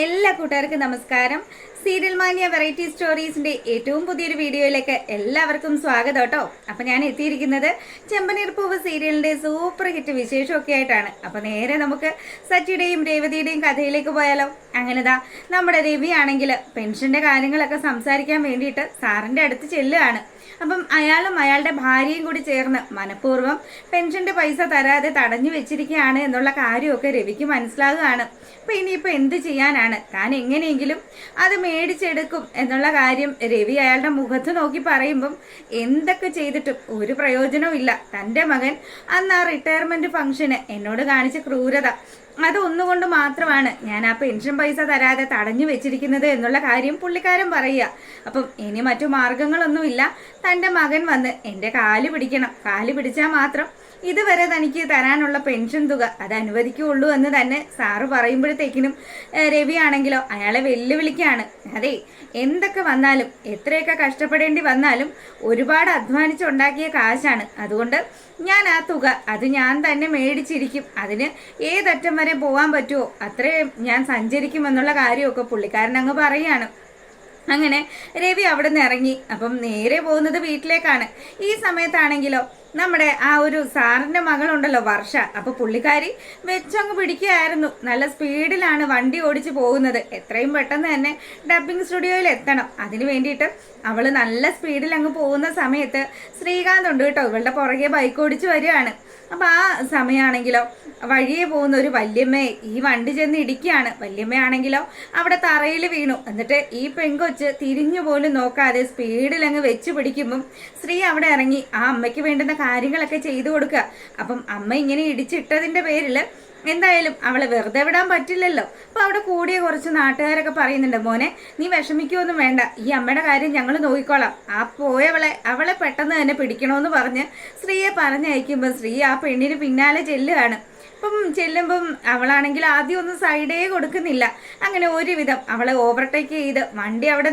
എല്ലാ കൂട്ടുകാർക്കും നമസ്കാരം. സീരിയൽ മാനിയ വെറൈറ്റി സ്റ്റോറീസിന്റെ ഏറ്റവും പുതിയൊരു വീഡിയോയിലേക്ക് എല്ലാവർക്കും സ്വാഗതം കേട്ടോ. അപ്പൊ ഞാൻ എത്തിയിരിക്കുന്നത് ചെമ്പനീർ പൂവ് സീരിയലിന്റെ സൂപ്പർ ഹിറ്റ് വിശേഷമൊക്കെ ആയിട്ടാണ്. അപ്പൊ നേരെ നമുക്ക് സച്ചിയുടെയും രേവതിയുടെയും കഥയിലേക്ക് പോയാലോ. അങ്ങനെതാ നമ്മുടെ രവി ആണെങ്കിൽ പെൻഷന്റെ കാര്യങ്ങളൊക്കെ സംസാരിക്കാൻ വേണ്ടിയിട്ട് സാറിന്റെ അടുത്ത് ചെല്ലുകയാണ്. അപ്പം അയാളും അയാളുടെ ഭാര്യയും കൂടി ചേർന്ന് മനഃപൂർവ്വം പെൻഷന്റെ പൈസ തരാതെ തടഞ്ഞു വെച്ചിരിക്കുകയാണ് എന്നുള്ള കാര്യമൊക്കെ രവിക്ക് മനസ്സിലാകുകയാണ്. അപ്പൊ ഇനിയിപ്പോ എന്ത് ചെയ്യാനാണ്, താൻ എങ്ങനെയെങ്കിലും അത് മേടിച്ചെടുക്കും എന്നുള്ള കാര്യം രവി അയാളുടെ മുഖത്ത് നോക്കി പറയുമ്പം എന്തൊക്കെ ചെയ്തിട്ടും ഒരു പ്രയോജനവും ഇല്ല. തൻ്റെ മകൻ അന്ന് ആ റിട്ടയർമെന്റ് ഫംഗ്ഷന് എന്നോട് കാണിച്ച ക്രൂരത, അതൊന്നുകൊണ്ട് മാത്രമാണ് ഞാൻ ആ പെൻഷൻ പൈസ തരാതെ തടഞ്ഞു വെച്ചിരിക്കുന്നത് എന്നുള്ള കാര്യം പുള്ളിക്കാരൻ പറയുക. അപ്പം ഇനി മറ്റു മാർഗങ്ങളൊന്നുമില്ല, തൻ്റെ മകൻ വന്ന് എൻ്റെ കാല് പിടിക്കണം, കാല് പിടിച്ചാൽ മാത്രം ഇതുവരെ തനിക്ക് തരാനുള്ള പെൻഷൻ തുക അത് അനുവദിക്കുകയുള്ളൂ എന്ന് തന്നെ സാറ് പറയുമ്പോഴത്തേക്കിനും രവി ആണെങ്കിലോ അയാളെ വെല്ലുവിളിക്കുകയാണ്. അതെ, എന്തൊക്കെ വന്നാലും എത്രയൊക്കെ കഷ്ടപ്പെടേണ്ടി വന്നാലും ഒരുപാട് അധ്വാനിച്ചുണ്ടാക്കിയ കാശാണ്, അതുകൊണ്ട് ഞാൻ ആ തുക അത് ഞാൻ തന്നെ മേടിച്ചിരിക്കും, അതിന് ഏതറ്റം വരെ പോകാൻ പറ്റുമോ അത്രയും ഞാൻ സഞ്ചരിക്കുമെന്നുള്ള കാര്യമൊക്കെ പുള്ളിക്കാരൻ അങ്ങ് പറയുകയാണ്. അങ്ങനെ രവി അവിടെ നിന്ന് ഇറങ്ങി. അപ്പം നേരെ പോകുന്നത് വീട്ടിലേക്കാണ്. ഈ സമയത്താണെങ്കിലോ നമ്മുടെ ആ ഒരു സാറിന്റെ മകളുണ്ടല്ലോ വർഷ, അപ്പൊ പുള്ളിക്കാരി വെച്ചങ്ങ് പിടിക്കുകയായിരുന്നു. നല്ല സ്പീഡിലാണ് വണ്ടി ഓടിച്ചു പോകുന്നത്. എത്രയും പെട്ടെന്ന് തന്നെ ഡബ്ബിംഗ് സ്റ്റുഡിയോയിൽ എത്തണം. അതിന് വേണ്ടിയിട്ട് അവള് നല്ല സ്പീഡിൽ അങ്ങ് പോകുന്ന സമയത്ത് ശ്രീകാന്ത് ഉണ്ട് കേട്ടോ, ഇവളുടെ പുറകെ ബൈക്ക് ഓടിച്ചു വരികയാണ്. അപ്പൊ ആ സമയമാണെങ്കിലോ വഴിയെ പോകുന്ന ഒരു വല്യമ്മയെ ഈ വണ്ടി ചെന്ന് ഇടിക്കുകയാണ്. വല്യമ്മയാണെങ്കിലോ അവിടെ തറയിൽ വീണു. എന്നിട്ട് ഈ പെങ്കൊച്ച് തിരിഞ്ഞു പോലും നോക്കാതെ സ്പീഡിൽ അങ്ങ് വെച്ച് പിടിക്കുമ്പം ശ്രീ അവിടെ ഇറങ്ങി ആ അമ്മയ്ക്ക് വേണ്ടുന്ന കാര്യങ്ങളൊക്കെ ചെയ്തു കൊടുക്കുക. അപ്പം അമ്മ ഇങ്ങനെ ഇടിച്ചിട്ടതിന്റെ പേരിൽ എന്തായാലും അവളെ വെറുതെ വിടാൻ പറ്റില്ലല്ലോ. അപ്പൊ അവിടെ കൂടിയ കുറച്ച് നാട്ടുകാരൊക്കെ പറയുന്നുണ്ട്, മോനെ നീ വിഷമിക്കൊന്നും വേണ്ട, ഈ അമ്മയുടെ കാര്യം ഞങ്ങൾ നോക്കിക്കോളാം, ആ അവളെ പെട്ടെന്ന് തന്നെ പിടിക്കണമെന്ന് പറഞ്ഞ് ശ്രീയെ പറഞ്ഞയക്കുമ്പോൾ ശ്രീ ആ പെണ്ണിന് പിന്നാലെ ചെല്ലുകയാണ്. അപ്പം ചെല്ലുമ്പം അവളാണെങ്കിൽ ആദ്യം ഒന്നും സൈഡേ കൊടുക്കുന്നില്ല. അങ്ങനെ ഒരുവിധം അവളെ ഓവർടേക്ക് ചെയ്ത് വണ്ടി അവിടെ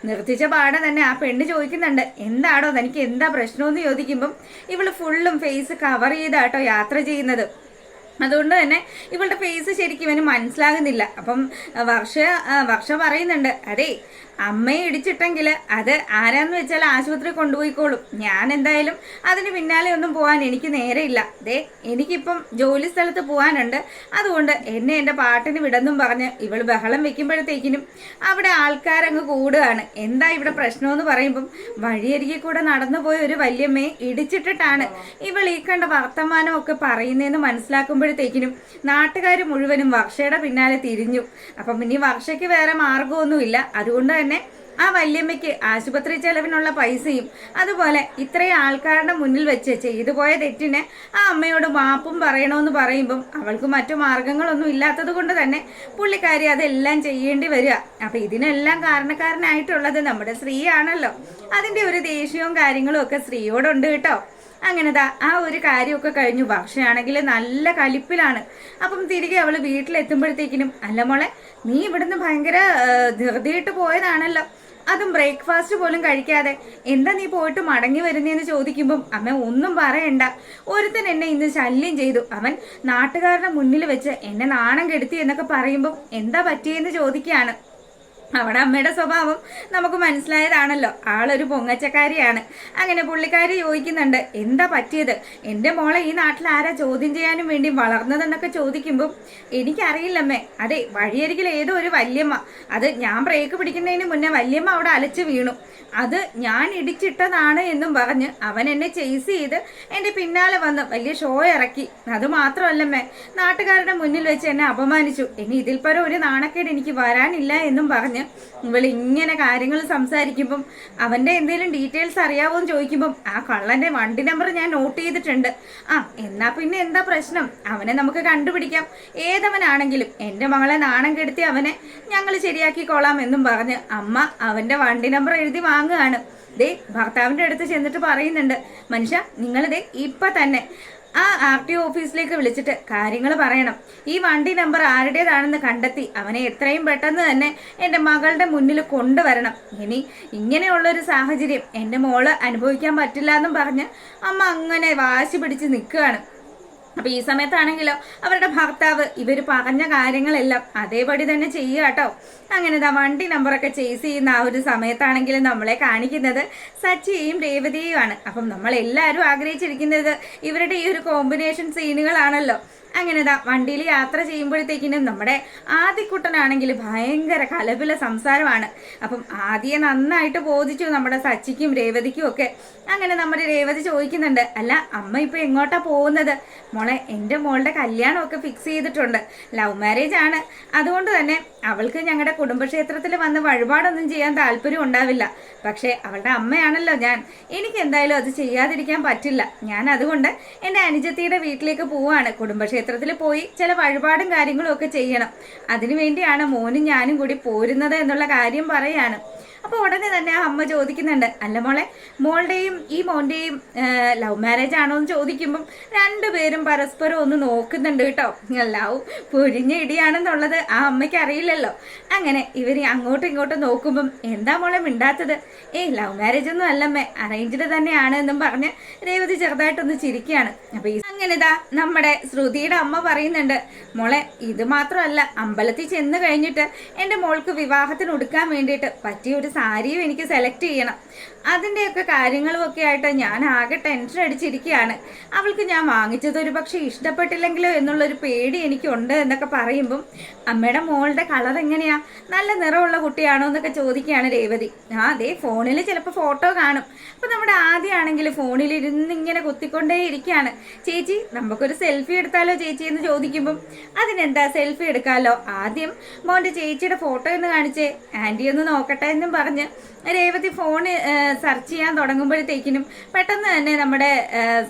നിർത്തിച്ച പാടെ തന്നെ ആ പെണ്ണ് ചോദിക്കുന്നുണ്ട്, എന്താണോ തനിക്ക് എന്താ പ്രശ്നമെന്ന് ചോദിക്കുമ്പം ഇവള് ഫുള്ളും ഫേസ് കവർ ചെയ്താട്ടോ യാത്ര ചെയ്യുന്നത്. അതുകൊണ്ട് തന്നെ ഇവളുടെ ഫേസ് ശരിക്കും ഇവന് മനസ്സിലാകുന്നില്ല. അപ്പം വർഷ പറയുന്നുണ്ട്, അതെ അമ്മയെ ഇടിച്ചിട്ടെങ്കിൽ അത് ആരാന്ന് വെച്ചാൽ ആശുപത്രി കൊണ്ടുപോയിക്കോളും, ഞാൻ എന്തായാലും അതിന് പിന്നാലെ ഒന്നും പോകാൻ എനിക്ക് നേരെയില്ല. ദേ എനിക്കിപ്പം ജോലി സ്ഥലത്ത് പോകാനുണ്ട്, അതുകൊണ്ട് എന്നെ എൻ്റെ പാട്ടിന് വിടെന്നും പറഞ്ഞ് ഇവൾ ബഹളം വെക്കുമ്പോഴത്തേക്കിനും അവിടെ ആൾക്കാരങ്ങ് കൂടുകയാണ്. എന്താ ഇവിടെ പ്രശ്നമെന്ന് പറയുമ്പം വഴിയരികെ കൂടെ നടന്നു പോയ ഒരു വല്യമ്മയെ ഇടിച്ചിട്ടിട്ടാണ് ഇവൾ ഈ കണ്ട വർത്തമാനമൊക്കെ പറയുന്നതെന്ന് മനസ്സിലാക്കുമ്പോഴത്തേക്കിനും നാട്ടുകാർ മുഴുവനും വർഷയുടെ പിന്നാലെ തിരിഞ്ഞു. അപ്പം ഇനി വർഷയ്ക്ക് വേറെ മാർഗമൊന്നുമില്ല. അതുകൊണ്ട് തന്നെ ആ വല്യമ്മയ്ക്ക് ആശുപത്രി ചെലവിനുള്ള പൈസയും അതുപോലെ ഇത്രയും ആൾക്കാരുടെ മുന്നിൽ വെച്ച് ചെയ്തു പോയ തെറ്റിന് ആ അമ്മയോട് മാപ്പും പറയണമെന്ന് പറയുമ്പം അവൾക്ക് മറ്റു മാർഗങ്ങളൊന്നും ഇല്ലാത്തത് കൊണ്ട് തന്നെ പുള്ളിക്കാരി അതെല്ലാം ചെയ്യേണ്ടി വരിക. അപ്പൊ ഇതിനെല്ലാം കാരണക്കാരനായിട്ടുള്ളത് നമ്മുടെ സ്ത്രീയാണല്ലോ. അതിന്റെ ഒരു ദേഷ്യവും കാര്യങ്ങളും ഒക്കെ സ്ത്രീയോടുണ്ട് കേട്ടോ. അങ്ങനെതാ ആ ഒരു കാര്യമൊക്കെ കഴിഞ്ഞു. വർഷയാണെങ്കിൽ നല്ല കലിപ്പിലാണ്. അപ്പം തിരികെ അവള് വീട്ടിലെത്തുമ്പോഴത്തേക്കിനും, അല്ല മോളെ നീ ഇവിടുന്ന് ഭയങ്കര ധൃതിയിട്ട് പോയതാണല്ലോ, അതും ബ്രേക്ക്ഫാസ്റ്റ് പോലും കഴിക്കാതെ, എന്താ നീ പോയിട്ട് മടങ്ങി വരുന്നേന്ന് ചോദിക്കുമ്പം അമ്മ ഒന്നും പറയണ്ട, ഒരുത്തൻ എന്നെ ഇന്ന് ശല്യം ചെയ്തു, അവൻ നാട്ടുകാരുടെ മുന്നിൽ വെച്ച് എന്നെ നാണം കെടുത്തി എന്നൊക്കെ പറയുമ്പം എന്താ പറ്റിയെന്ന് ചോദിക്കുകയാണ്. അവിടെ അമ്മയുടെ സ്വഭാവം നമുക്ക് മനസ്സിലായതാണല്ലോ, ആളൊരു പൊങ്ങച്ചക്കാരിയാണ്. അങ്ങനെ പുള്ളിക്കാരി ചോദിക്കുന്നുണ്ട്, എന്താ പറ്റിയത്, എൻ്റെ മോളെ ഈ നാട്ടിൽ ആരാ ചോദ്യം ചെയ്യാനും വേണ്ടി വളർന്നതെന്നൊക്കെ ചോദിക്കുമ്പോൾ എനിക്കറിയില്ലമ്മേ, അതെ വഴിയരികിൽ ഏതോ ഒരു വല്യമ്മ, അത് ഞാൻ ബ്രേക്ക് പിടിക്കുന്നതിന് മുന്നേ വല്യമ്മ അവിടെ അലച്ചു വീണു, അത് ഞാൻ ഇടിച്ചിട്ടതാണ് എന്നും പറഞ്ഞ് അവൻ എന്നെ ചേസ് ചെയ്ത് എൻ്റെ പിന്നാലെ വന്ന് വലിയ ഷോ ഇറക്കി. അത് മാത്രമല്ലമ്മേ, നാട്ടുകാരുടെ മുന്നിൽ വെച്ച് എന്നെ അപമാനിച്ചു, ഇനി ഇതിൽ പരം ഒരു നാണക്കേട് എനിക്ക് വരാനില്ല എന്നും പറഞ്ഞ് ഇവൾ ഇങ്ങനെ കാര്യങ്ങൾ സംസാരിക്കുമ്പം അവന്റെ എന്തെങ്കിലും ഡീറ്റെയിൽസ് അറിയാവോ എന്ന് ചോദിക്കുമ്പം ആ കള്ളന്റെ വണ്ടി നമ്പർ ഞാൻ നോട്ട് ചെയ്തിട്ടുണ്ട്. എന്നാ പിന്നെ എന്താ പ്രശ്നം, അവനെ നമുക്ക് കണ്ടുപിടിക്കാം, ഏതവനാണെങ്കിലും എൻ്റെ മകളെ നാണം കെടുത്തി അവനെ ഞങ്ങൾ ശരിയാക്കിക്കോളാം എന്നും പറഞ്ഞ് അമ്മ അവന്റെ വണ്ടി നമ്പർ എഴുതി വാങ്ങുകയാണ്. ദേ ഭർത്താവിന്റെ അടുത്ത് ചെന്നിട്ട് പറയുന്നുണ്ട്, മനുഷ്യ നിങ്ങളിതേ ഇപ്പൊ തന്നെ ആ RTO ഓഫീസിലേക്ക് വിളിച്ചിട്ട് കാര്യങ്ങൾ പറയണം, ഈ വണ്ടി നമ്പർ ആരുടേതാണെന്ന് കണ്ടെത്തി അവനെ എത്രയും പെട്ടെന്ന് തന്നെ എൻ്റെ മകളുടെ മുന്നിൽ കൊണ്ടുവരണം. ഇനി ഇങ്ങനെയുള്ളൊരു സാഹചര്യം എൻ്റെ മോള് അനുഭവിക്കാൻ പറ്റില്ല എന്നും പറഞ്ഞ് അമ്മ അങ്ങനെ വാശി പിടിച്ച് നിൽക്കുകയാണ്. അപ്പൊ ഈ സമയത്താണെങ്കിലോ അവരുടെ ഭർത്താവ് ഇവർ പറഞ്ഞ കാര്യങ്ങളെല്ലാം അതേപടി തന്നെ ചെയ്യുക കേട്ടോ. അങ്ങനെ വണ്ടി നമ്പറൊക്കെ ചേസ് ചെയ്യുന്ന ആ ഒരു സമയത്താണെങ്കിലും നമ്മളെ കാണിക്കുന്നത് സച്ചിയും രേവതിയുമാണ്. അപ്പം നമ്മൾ എല്ലാവരും ആഗ്രഹിച്ചിരിക്കുന്നത് ഇവരുടെ ഈ ഒരു കോമ്പിനേഷൻ സീനുകളാണല്ലോ. അങ്ങനെ വണ്ടിയിൽ യാത്ര ചെയ്യുമ്പോഴത്തേക്കിനും നമ്മുടെ ആദിക്കുട്ടനാണെങ്കിൽ ഭയങ്കര കലപില സംസാരമാണ്. അപ്പം ആദ്യം നന്നായിട്ട് ബോധിച്ചു നമ്മുടെ സച്ചിക്കും രേവതിക്കും ഒക്കെ. അങ്ങനെ നമ്മുടെ രേവതി ചോദിക്കുന്നുണ്ട്, അല്ല അമ്മ ഇപ്പൊ എങ്ങോട്ടാ പോകുന്നത്? മോളെ, എൻ്റെ മോളുടെ കല്യാണമൊക്കെ ഫിക്സ് ചെയ്തിട്ടുണ്ട്, ലവ് മാരേജ് ആണ്. അതുകൊണ്ട് തന്നെ അവൾക്ക് ഞങ്ങളുടെ കുടുംബക്ഷേത്രത്തിൽ വന്ന് വഴിപാടൊന്നും ചെയ്യാൻ താല്പര്യം ഉണ്ടാവില്ല. പക്ഷെ അവളുടെ അമ്മയാണല്ലോ ഞാൻ, എനിക്ക് എന്തായാലും അത് ചെയ്യാതിരിക്കാൻ പറ്റില്ല. ഞാൻ അതുകൊണ്ട് എൻ്റെ അനുജത്തിയുടെ വീട്ടിലേക്ക് പോവാണ്. കുടുംബക്ഷേത്രത്തിൽ പോയി ചില വഴിപാടും കാര്യങ്ങളും ഒക്കെ ചെയ്യണം. അതിനു വേണ്ടിയാണ് മോനും ഞാനും കൂടി പോരുന്നത് എന്നുള്ള കാര്യം പറയാണ്. അപ്പോൾ ഉടനെ തന്നെ ആ അമ്മ ചോദിക്കുന്നുണ്ട്, അല്ല മോളെ, മോളുടെയും ഈ മോന്റെയും ലവ് മാരേജ് ആണോ എന്ന് ചോദിക്കുമ്പം രണ്ടുപേരും പരസ്പരം ഒന്ന് നോക്കുന്നുണ്ട് കേട്ടോ. ലവ് പൊരിഞ്ഞ ഇടിയാണെന്നുള്ളത് ആ അമ്മയ്ക്ക് അറിയില്ലല്ലോ. അങ്ങനെ ഇവര് അങ്ങോട്ടും ഇങ്ങോട്ടും നോക്കുമ്പം എന്താ മോളെ മിണ്ടാത്തത്? ലവ് മാരേജ് ഒന്നും അല്ലമ്മേ, അറേഞ്ച്ഡ് തന്നെയാണ് എന്നും പറഞ്ഞ് രേവതി ചെറുതായിട്ടൊന്ന് ചിരിക്കുകയാണ്. അപ്പൊ അങ്ങനെ നമ്മുടെ ശ്രുതിയുടെ അമ്മ പറയുന്നുണ്ട്, മോളെ ഇത് മാത്രമല്ല, അമ്പലത്തിൽ ചെന്ന് കഴിഞ്ഞിട്ട് എൻ്റെ മോൾക്ക് വിവാഹത്തിന് ഉടുക്കാൻ വേണ്ടിയിട്ട് പറ്റിയ ഒരു സാരിയും എനിക്ക് സെലക്ട് ചെയ്യണം. അതിൻ്റെയൊക്കെ കാര്യങ്ങളും ഒക്കെ ആയിട്ട് ഞാൻ ആകെ ടെൻഷൻ അടിച്ചിരിക്കുകയാണ്. അവൾക്ക് ഞാൻ വാങ്ങിച്ചത് ഒരു പക്ഷെ ഇഷ്ടപ്പെട്ടില്ലെങ്കിലോ എന്നുള്ളൊരു പേടി എനിക്കുണ്ട് എന്നൊക്കെ പറയുമ്പം അമ്മയുടെ മോളുടെ കളർ എങ്ങനെയാ, നല്ല നിറമുള്ള കുട്ടിയാണോ എന്നൊക്കെ ചോദിക്കുകയാണ് രേവതി. അതെ, ഫോണിൽ ചിലപ്പോൾ ഫോട്ടോ കാണും. അപ്പം നമ്മുടെ ആദ്യമാണെങ്കിൽ ഫോണിൽ ഇരുന്ന് ഇങ്ങനെ കുത്തിക്കൊണ്ടേ ഇരിക്കുകയാണ്. ചേച്ചി നമുക്കൊരു സെൽഫി എടുത്താലോ ചേച്ചി എന്ന് ചോദിക്കുമ്പം അതിനെന്താ സെൽഫി എടുക്കാമല്ലോ, ആദ്യം മോൻ്റെ ചേച്ചിയുടെ ഫോട്ടോ എന്ന് കാണിച്ചേ, ആൻറ്റി ഒന്ന് നോക്കട്ടെ എന്നും പറഞ്ഞ് രേവതി ഫോണ് സെർച്ച് ചെയ്യാൻ തുടങ്ങുമ്പോഴത്തേക്കിനും പെട്ടെന്ന് തന്നെ നമ്മുടെ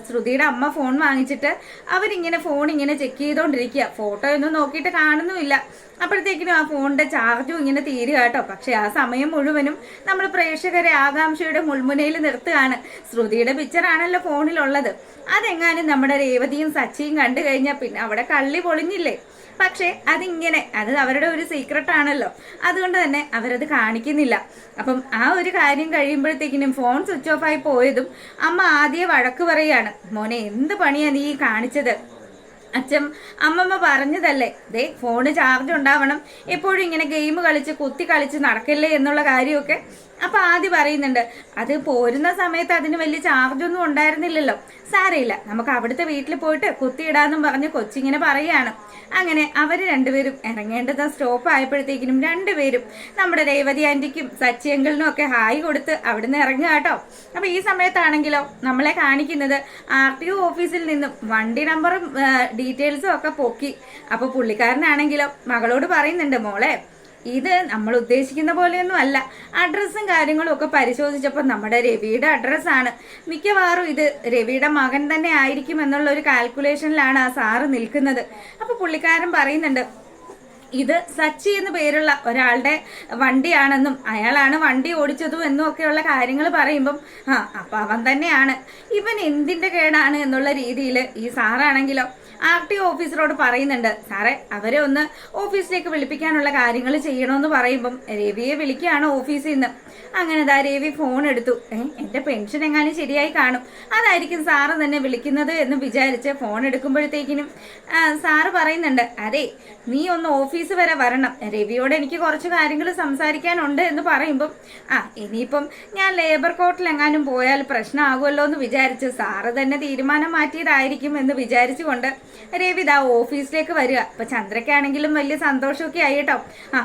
ശ്രുതിയുടെ അമ്മ ഫോൺ വാങ്ങിച്ചിട്ട് അവരിങ്ങനെ ഫോൺ ഇങ്ങനെ ചെക്ക് ചെയ്തോണ്ടിരിക്കുക. ഫോട്ടോ ഒന്നും നോക്കിയിട്ട് കാണുന്നുമില്ല. അപ്പോഴത്തേക്കിനും ആ ഫോണിന്റെ ചാർജും ഇങ്ങനെ തീരുക കേട്ടോ. പക്ഷെ ആ സമയം മുഴുവനും നമ്മൾ പ്രേക്ഷകരെ ആകാംക്ഷയുടെ മുൾമുനയിൽ നിർത്തുകയാണ്. ശ്രുതിയുടെ പിക്ചറാണല്ലോ ഫോണിലുള്ളത്. അതെങ്ങാനും നമ്മുടെ രേവതിയും സച്ചിയും കണ്ടു കഴിഞ്ഞാൽ പിന്നെ അവിടെ കള്ളി പൊളിഞ്ഞില്ലേ. പക്ഷെ അതിങ്ങനെ, അത് അവരുടെ ഒരു സീക്രട്ട് ആണല്ലോ, അതുകൊണ്ട് തന്നെ അവരത് കാണിക്കുന്നില്ല. അപ്പം ആ ഒരു കാര്യം കഴിയുമ്പോഴത്തേക്കിനും ഫോൺ സ്വിച്ച് ഓഫ് ആയി പോയതും അമ്മ ആദ്യം വഴക്ക് പറയാണ്, മോനെ എന്ത് പണിയാ നീ കാണിച്ചത്? അച്ഛൻ അമ്മമ്മ പറഞ്ഞതല്ലേ, ദേ ഫോണ് ചാർജ് ഉണ്ടാവണം, എപ്പോഴും ഇങ്ങനെ ഗെയിം കളിച്ച് കുത്തി കളിച്ച് നടക്കല്ലേ എന്നുള്ള കാര്യമൊക്കെ. അപ്പൊ ആദ്യം പറയുന്നുണ്ട്, അത് പോരുന്ന സമയത്ത് അതിന് വലിയ ചാർജൊന്നും ഉണ്ടായിരുന്നില്ലല്ലോ, സാരമില്ല, നമുക്ക് അവിടുത്തെ വീട്ടിൽ പോയിട്ട് കുത്തിയിടാന്നും പറഞ്ഞ് കൊച്ചിങ്ങനെ പറയാണ്. അങ്ങനെ അവർ രണ്ടുപേരും ഇറങ്ങേണ്ടത് സ്റ്റോപ്പ് ആയപ്പോഴത്തേക്കിനും രണ്ടുപേരും നമ്മുടെ രേവതി ആൻറ്റിക്കും സച്ചിയങ്കിളിനും ഒക്കെ ഹായ് കൊടുത്ത് അവിടുന്ന് ഇറങ്ങുക കേട്ടോ. അപ്പൊ ഈ സമയത്താണെങ്കിലോ നമ്മളെ കാണിക്കുന്നത് RTO ഓഫീസിൽ നിന്നും വണ്ടി നമ്പറും ഡീറ്റെയിൽസും ഒക്കെ പൊക്കി. അപ്പൊ പുള്ളിക്കാരനാണെങ്കിലോ മകളോട് പറയുന്നുണ്ട്, മോളെ ഇത് നമ്മൾ ഉദ്ദേശിക്കുന്ന പോലെയൊന്നും അല്ല, അഡ്രസ്സും കാര്യങ്ങളും ഒക്കെ പരിശോധിച്ചപ്പോൾ നമ്മുടെ രവിയുടെ അഡ്രസ്സാണ്, മിക്കവാറും ഇത് രവിയുടെ മകൻ തന്നെ ആയിരിക്കും എന്നുള്ള ഒരു കാൽക്കുലേഷനിലാണ് ആ സാറ് നിൽക്കുന്നത്. അപ്പൊ പുള്ളിക്കാരൻ പറയുന്നുണ്ട്, ഇത് സച്ചി എന്ന് പേരുള്ള ഒരാളുടെ വണ്ടിയാണെന്നും അയാളാണ് വണ്ടി ഓടിച്ചതും എന്നും ഒക്കെയുള്ള കാര്യങ്ങൾ പറയുമ്പം അപ്പൊ അവൻ തന്നെയാണ്, ഇവൻ എന്തിന്റെ കേടാണ് എന്നുള്ള രീതിയിൽ ഈ സാറാണെങ്കിലോ RTO ഓഫീസറോട് പറയുന്നുണ്ട്, സാറേ അവരെ ഒന്ന് ഓഫീസിലേക്ക് വിളിപ്പിക്കാനുള്ള കാര്യങ്ങൾ ചെയ്യണമെന്ന് പറയുമ്പം രവിയെ വിളിക്കുകയാണ് ഓഫീസിൽ നിന്ന്. അങ്ങനെ രവി ഫോൺ എടുത്തു. എൻ്റെ പെൻഷൻ എങ്ങാനും ശരിയായി കാണും, അതായിരിക്കും സാറ് തന്നെ വിളിക്കുന്നത് എന്ന് വിചാരിച്ച് ഫോൺ എടുക്കുമ്പോഴത്തേക്കിനും സാറ് പറയുന്നുണ്ട്, അതെ നീ ഒന്ന് ഓഫീസ് വരെ വരണം, രവിയോട് എനിക്ക് കുറച്ച് കാര്യങ്ങൾ സംസാരിക്കാനുണ്ട് എന്ന് പറയുമ്പം ഇനിയിപ്പം ഞാൻ ലേബർ കോർട്ടിൽ എങ്ങാനും പോയാൽ പ്രശ്നമാകുമല്ലോ എന്ന് വിചാരിച്ച് സാറ് തന്നെ തീരുമാനം മാറ്റിയതായിരിക്കും എന്ന് വിചാരിച്ചുകൊണ്ട് രവി ഓഫീസിലേക്ക് വരിക. അപ്പൊ ചന്ദ്രയ്ക്കാണെങ്കിലും വലിയ സന്തോഷമൊക്കെ ആയി കേട്ടോ.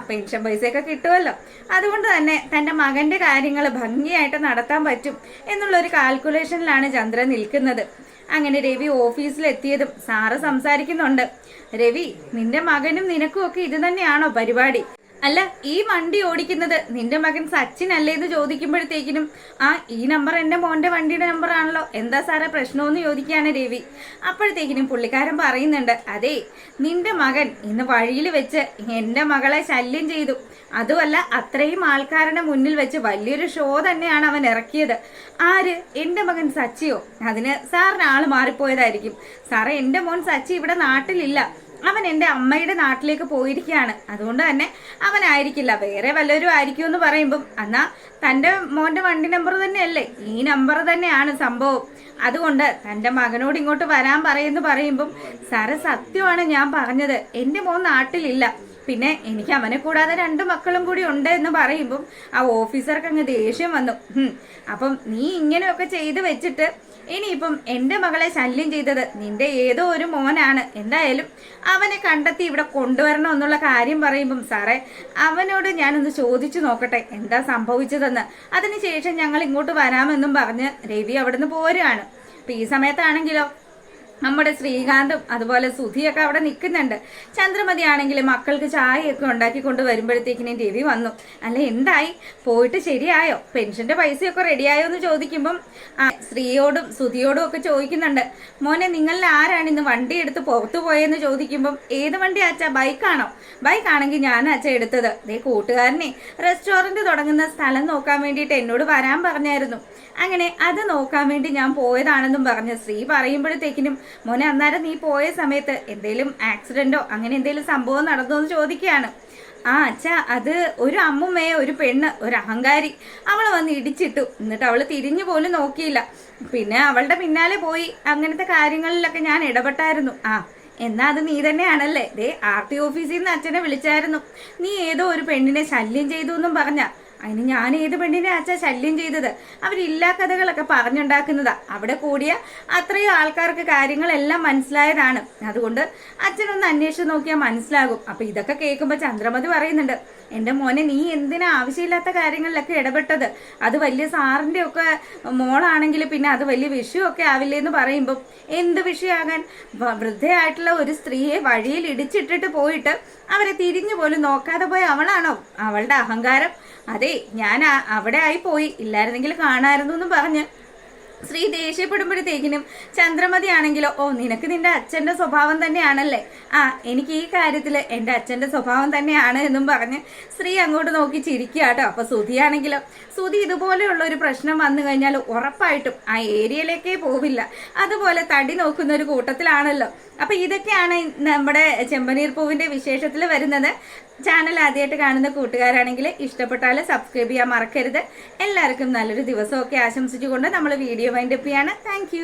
പെൻഷൻ പൈസയൊക്കെ കിട്ടുമല്ലോ, അതുകൊണ്ട് തന്നെ തന്റെ മകന്റെ കാര്യങ്ങൾ ഭംഗിയായിട്ട് നടത്താൻ പറ്റും എന്നുള്ളൊരു കാൽക്കുലേഷനിലാണ് ചന്ദ്ര നിൽക്കുന്നത്. അങ്ങനെ രവി ഓഫീസിലെത്തിയതും സാറ് സംസാരിക്കുന്നുണ്ട്, രവി നിന്റെ മകനും നിനക്കും ഒക്കെ ഇത് തന്നെയാണോ പരിപാടി? അല്ല, ഈ വണ്ടി ഓടിക്കുന്നത് നിന്റെ മകൻ സച്ചിൻ അല്ലേ എന്ന് ചോദിക്കുമ്പോഴത്തേക്കിനും ഈ നമ്പർ എൻ്റെ മോൻ്റെ വണ്ടിയുടെ നമ്പർ ആണല്ലോ, എന്താ സാറേ പ്രശ്നമെന്ന് ചോദിക്കുകയാണ് രവി. അപ്പോഴത്തേക്കിനും പുള്ളിക്കാരൻ പറയുന്നുണ്ട്, അതെ നിന്റെ മകൻ ഇന്ന് വഴിയിൽ വെച്ച് എൻ്റെ മകളെ ശല്യം ചെയ്തു, അതുമല്ല അത്രയും ആൾക്കാരുടെ മുന്നിൽ വെച്ച് വലിയൊരു ഷോ തന്നെയാണ് അവൻ ഇറക്കിയത്. ആര്? എൻ്റെ മകൻ സച്ചിയോ? അതിന് സാറിന് ആള് മാറിപ്പോയതായിരിക്കും സാറേ, എൻ്റെ മോൻ സച്ചി ഇവിടെ നാട്ടിലില്ല, അവൻ എൻ്റെ അമ്മയുടെ നാട്ടിലേക്ക് പോയിരിക്കുകയാണ്. അതുകൊണ്ട് തന്നെ അവനായിരിക്കില്ല, വേറെ വല്ലവരും ആയിരിക്കും എന്ന് പറയുമ്പം എന്നാ തൻ്റെ മോൻ്റെ വണ്ടി നമ്പർ തന്നെയല്ലേ, ഈ നമ്പർ തന്നെയാണ് സംഭവം. അതുകൊണ്ട് തൻ്റെ മകനോട് ഇങ്ങോട്ട് വരാൻ പറയുമെന്ന് പറയുമ്പം സാറ് സത്യമാണ് ഞാൻ പറഞ്ഞത്, എൻ്റെ മോൻ നാട്ടിലില്ല, പിന്നെ എനിക്ക് അവനെ കൂടാതെ 2 മക്കളും കൂടി ഉണ്ട് എന്ന് പറയുമ്പം ആ ഓഫീസർക്ക് അങ്ങ് ദേഷ്യം വന്നു. അപ്പം നീ ഇങ്ങനെയൊക്കെ ചെയ്ത് വെച്ചിട്ട് ഇനിയിപ്പം എൻ്റെ മകളെ ശല്യം ചെയ്തത് നിന്റെ ഏതോ ഒരു മോനാണ്, എന്തായാലും അവനെ കണ്ടെത്തി ഇവിടെ കൊണ്ടുവരണം എന്നുള്ള കാര്യം പറയുമ്പം സാറേ അവനോട് ഞാനൊന്ന് ചോദിച്ചു നോക്കട്ടെ എന്താ സംഭവിച്ചതെന്ന്, അതിനുശേഷം ഞങ്ങൾ ഇങ്ങോട്ട് വരാമെന്നും പറഞ്ഞ് രവി അവിടുന്ന് പോരുകയാണ്. അപ്പം ഈ സമയത്താണെങ്കിലോ നമ്മുടെ ശ്രീകാന്തും അതുപോലെ സുധിയൊക്കെ അവിടെ നിൽക്കുന്നുണ്ട്. ചന്ദ്രമതി ആണെങ്കിൽ മക്കൾക്ക് ചായയൊക്കെ ഉണ്ടാക്കിക്കൊണ്ട് വരുമ്പോഴത്തേക്കിനും രവി വന്നു. അല്ല എന്തായി, പോയിട്ട് ശരിയായോ, പെൻഷന്റെ പൈസയൊക്കെ റെഡിയായോ എന്ന് ചോദിക്കുമ്പം ശ്രീയോടും സുധിയോടും ഒക്കെ ചോദിക്കുന്നുണ്ട്. മോനെ നിങ്ങളിൽ ആരാണ് ഇന്ന് വണ്ടി എടുത്ത് പുറത്തു പോയെന്ന് ചോദിക്കുമ്പം ഏത് വണ്ടി അച്ഛാ, ബൈക്കാണോ? ബൈക്കാണെങ്കിൽ ഞാൻ അച്ഛ എടുത്തത് ദേ കൂട്ടുകാരനെ റെസ്റ്റോറൻറ്റ് തുടങ്ങുന്ന സ്ഥലം നോക്കാൻ വേണ്ടിയിട്ട് എന്നോട് വരാൻ പറഞ്ഞായിരുന്നു, അങ്ങനെ അത് നോക്കാൻ വേണ്ടി ഞാൻ പോയതാണെന്നും പറഞ്ഞ് ശ്രീ പറയുമ്പോഴത്തേക്കിനും മോനെ അന്നേരം നീ പോയ സമയത്ത് എന്തേലും ആക്സിഡന്റോ അങ്ങനെ എന്തേലും സംഭവം നടന്നോ എന്ന് ചോദിക്കുകയാണ്. അച്ഛാ അത് ഒരു അമ്മുമ്മയെ ഒരു പെണ്ണ്, ഒരു അഹങ്കാരി, അവൾ വന്ന് ഇടിച്ചിട്ടു, എന്നിട്ട് അവൾ തിരിഞ്ഞു പോലും നോക്കിയില്ല, പിന്നെ അവളുടെ പിന്നാലെ പോയി, അങ്ങനത്തെ കാര്യങ്ങളിലൊക്കെ ഞാൻ ഇടപെട്ടായിരുന്നു. എന്നാ അത് നീ തന്നെയാണല്ലേ, ദേ RT ഓഫീസിൽ നിന്ന് അച്ഛനെ വിളിച്ചായിരുന്നു, നീ ഏതോ ഒരു പെണ്ണിനെ ശല്യം ചെയ്തു എന്നും പറഞ്ഞ. അതിന് ഞാൻ ഏത് പെണ്ണിനെ അച്ഛാ ശല്യം ചെയ്തത്, അവരില്ലാ കഥകളൊക്കെ പറഞ്ഞുണ്ടാക്കുന്നതാ, അവിടെ കൂടിയ അത്രയും ആൾക്കാർക്ക് കാര്യങ്ങളെല്ലാം മനസ്സിലായതാണ്, അതുകൊണ്ട് അച്ഛനൊന്ന് അന്വേഷിച്ച് നോക്കിയാൽ മനസ്സിലാകും. അപ്പൊ ഇതൊക്കെ കേൾക്കുമ്പോൾ ചന്ദ്രമതി പറയുന്നുണ്ട്, എൻ്റെ മോനെ നീ എന്തിനാ ആവശ്യമില്ലാത്ത കാര്യങ്ങളിലൊക്കെ ഇടപെട്ടത്, അത് വലിയ സാറിൻ്റെ ഒക്കെ മോളാണെങ്കിൽ പിന്നെ അത് വലിയ വിഷയമൊക്കെ ആവില്ലേ എന്ന് പറയുമ്പം എന്ത് വിഷയമാകാൻ, വൃദ്ധയായിട്ടുള്ള ഒരു സ്ത്രീയെ വഴിയിൽ ഇടിച്ചിട്ടിട്ട് പോയിട്ട് അവരെ തിരിഞ്ഞു പോലും നോക്കാതെ പോയ അവളാണോ, അവളുടെ അഹങ്കാരം, അതെ ഞാൻ അവിടെ ആയി പോയി, ഇല്ലായിരുന്നെങ്കിൽ കാണാമായിരുന്നു എന്ന് പറഞ്ഞ് ശ്രീ ദേഷ്യപ്പെടുമ്പോഴത്തേക്കിനും ചന്ദ്രമതി ആണെങ്കിലോ നിനക്ക് നിന്റെ അച്ഛൻ്റെ സ്വഭാവം തന്നെയാണല്ലേ, എനിക്ക് ഈ കാര്യത്തിൽ എൻ്റെ അച്ഛൻ്റെ സ്വഭാവം തന്നെയാണ് എന്നും പറഞ്ഞ് ശ്രീ അങ്ങോട്ട് നോക്കി ചിരിക്കുക കേട്ടോ. അപ്പോൾ സുധിയാണെങ്കിലോ സുധി ഇതുപോലെയുള്ള ഒരു പ്രശ്നം വന്നു കഴിഞ്ഞാൽ ഉറപ്പായിട്ടും ആ ഏരിയയിലേക്കേ പോവില്ല, അതുപോലെ തടി നോക്കുന്ന ഒരു കൂട്ടത്തിലാണല്ലോ. അപ്പം ഇതൊക്കെയാണ് നമ്മുടെ ചെമ്പനീർ പൂവിൻ്റെ വിശേഷത്തിൽ വരുന്നത്. ചാനൽ ആദ്യമായിട്ട് കാണുന്ന കൂട്ടുകാരാണെങ്കിൽ ഇഷ്ടപ്പെട്ടാൽ സബ്സ്ക്രൈബ് ചെയ്യാൻ മറക്കരുത്. എല്ലാവർക്കും നല്ലൊരു ദിവസമൊക്കെ ആശംസിച്ചുകൊണ്ട് നമ്മൾ വീഡിയോ വൈൻഡപ്പ് ചെയ്യാണ്. താങ്ക്